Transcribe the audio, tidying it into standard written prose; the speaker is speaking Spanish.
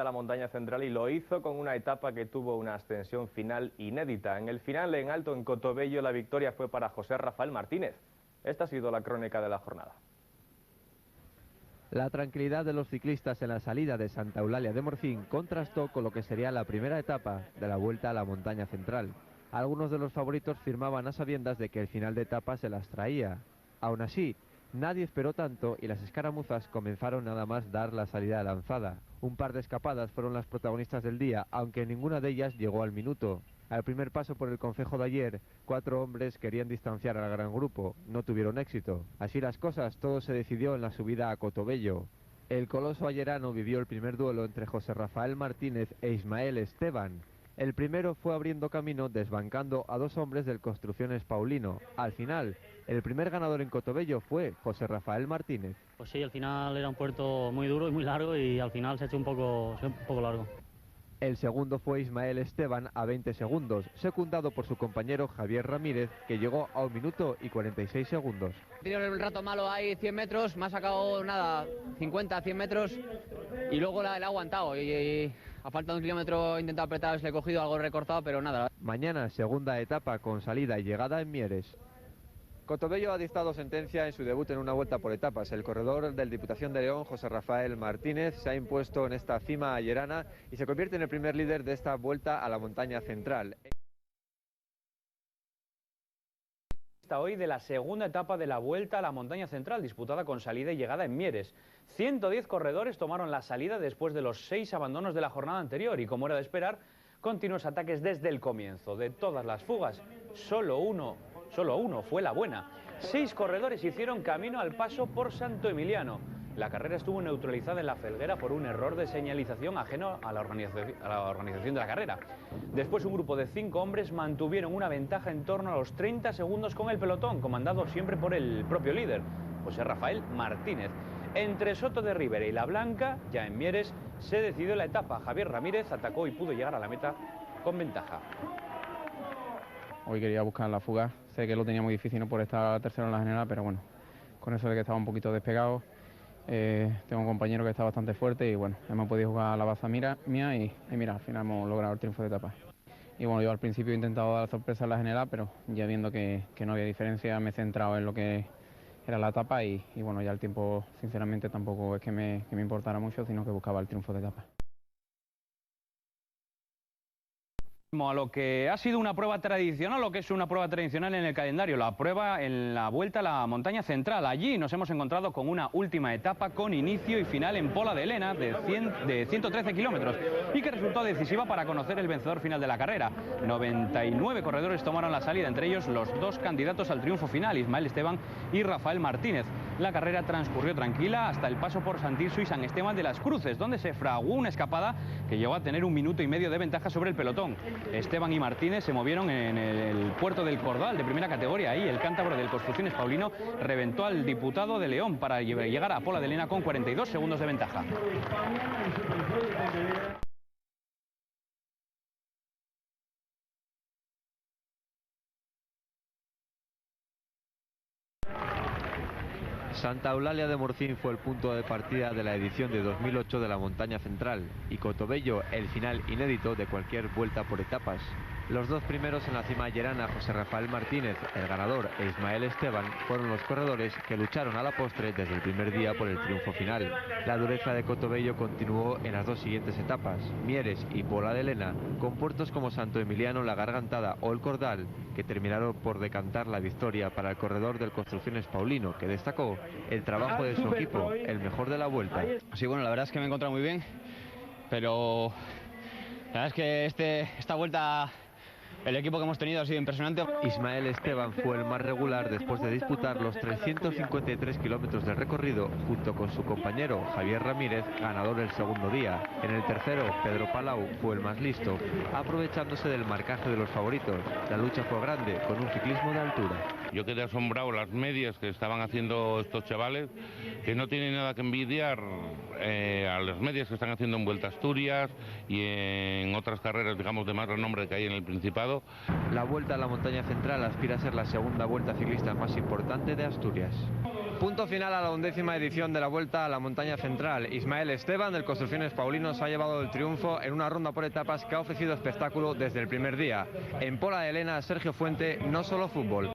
a la montaña central y lo hizo con una etapa que tuvo una ascensión final inédita. En el final, en alto, en Cotobello, la victoria fue para José Rafael Martínez. Esta ha sido la crónica de la jornada. La tranquilidad de los ciclistas en la salida de Santa Eulalia de Morcín contrastó con lo que sería la primera etapa de la Vuelta a la Montaña Central. Algunos de los favoritos firmaban a sabiendas de que el final de etapa se las traía. Aún así, nadie esperó tanto y las escaramuzas comenzaron nada más dar la salida lanzada. Un par de escapadas fueron las protagonistas del día, aunque ninguna de ellas llegó al minuto. Al primer paso por el concejo de ayer, 4 hombres querían distanciar al gran grupo, no tuvieron éxito. Así las cosas, todo se decidió en la subida a Cotobello. El coloso ayerano vivió el primer duelo entre José Rafael Martínez e Ismael Esteban. El primero fue abriendo camino desbancando a 2 hombres del Construcciones Paulino. Al final, el primer ganador en Cotobello fue José Rafael Martínez. Pues sí, al final era un puerto muy duro y muy largo y al final se ha hecho un poco largo. El segundo fue Ismael Esteban a 20 segundos, secundado por su compañero Javier Ramírez, que llegó a 1 minuto y 46 segundos. He tenido un rato malo ahí, 100 metros, me ha sacado nada, 50, 100 metros y luego la he aguantado y a falta de 1 kilómetro he intentado apretar, le he cogido algo recortado, pero nada. Mañana, segunda etapa con salida y llegada en Mieres. Cotobello ha dictado sentencia en su debut en una vuelta por etapas. El corredor del Diputación de León, José Rafael Martínez, se ha impuesto en esta cima ayerana y se convierte en el primer líder de esta vuelta a la montaña central. Hoy de la segunda etapa de la Vuelta a la Montaña Central, disputada con salida y llegada en Mieres. 110 corredores tomaron la salida después de los 6 abandonos de la jornada anterior y, como era de esperar, continuos ataques desde el comienzo. De todas las fugas, solo uno fue la buena. 6 corredores hicieron camino al paso por Santo Emiliano. La carrera estuvo neutralizada en la Felguera por un error de señalización ajeno a la organización de la carrera. Después un grupo de 5 hombres mantuvieron una ventaja en torno a los 30 segundos con el pelotón, comandado siempre por el propio líder, José Rafael Martínez. Entre Soto de Ribera y La Blanca, ya en Mieres, se decidió la etapa. Javier Ramírez atacó y pudo llegar a la meta con ventaja. Hoy quería buscar la fuga, sé que lo tenía muy difícil, no por estar tercero en la general, pero bueno, con eso de que estaba un poquito despegado, tengo un compañero que está bastante fuerte y bueno, hemos podido jugar a la baza mía y mira, al final hemos logrado el triunfo de etapa. Y bueno, yo al principio he intentado dar sorpresa en la general, pero ya viendo que no había diferencia, me he centrado en lo que era la etapa y bueno, ya el tiempo sinceramente tampoco es que me importara mucho, sino que buscaba el triunfo de etapa. A lo que ha sido una prueba tradicional, lo que es una prueba tradicional en el calendario, la prueba en la Vuelta a la Montaña Central. Allí nos hemos encontrado con una última etapa con inicio y final en Pola de Lena de 113 kilómetros y que resultó decisiva para conocer el vencedor final de la carrera. 99 corredores tomaron la salida, entre ellos los 2 candidatos al triunfo final, Ismael Esteban y Rafael Martínez. La carrera transcurrió tranquila hasta el paso por San Tirso y San Esteban de las Cruces, donde se fraguó una escapada que llegó a tener 1 minuto y medio de ventaja sobre el pelotón. Esteban y Martínez se movieron en el puerto del Cordal de primera categoría. Ahí el cántabro del Construcciones Paulino reventó al diputado de León para llegar a Pola de Lena con 42 segundos de ventaja. Santa Eulalia de Morcín fue el punto de partida de la edición de 2008 de la Montaña Central y Cotobello el final inédito de cualquier vuelta por etapas. Los 2 primeros en la cima ayerana, José Rafael Martínez, el ganador, e Ismael Esteban, fueron los corredores que lucharon a la postre desde el primer día por el triunfo final. La dureza de Cotobello continuó en las 2 siguientes etapas, Mieres y Pola de Lena, con puertos como Santo Emiliano, La Gargantada o El Cordal, que terminaron por decantar la victoria para el corredor del Construcciones Paulino, que destacó el trabajo de su equipo, el mejor de la vuelta. Sí, bueno, la verdad es que me he encontrado muy bien, pero la verdad es que esta vuelta el equipo que hemos tenido ha sido impresionante. Ismael Esteban fue el más regular después de disputar los 353 kilómetros de recorrido junto con su compañero Javier Ramírez, ganador el segundo día. En el tercero, Pedro Palau fue el más listo, aprovechándose del marcaje de los favoritos. La lucha fue grande, con un ciclismo de altura. Yo quedé asombrado las medias que estaban haciendo estos chavales, que no tienen nada que envidiar a las medias que están haciendo en Vuelta a Asturias y en otras carreras, digamos, de más renombre que hay en el Principado. La Vuelta a la Montaña Central aspira a ser la segunda vuelta ciclista más importante de Asturias. Punto final a la 11ª edición de la Vuelta a la Montaña Central. Ismael Esteban, del Construcciones Paulinos, ha llevado el triunfo en una ronda por etapas que ha ofrecido espectáculo desde el primer día. En Pola de Elena, Sergio Fuente, No Solo Fútbol.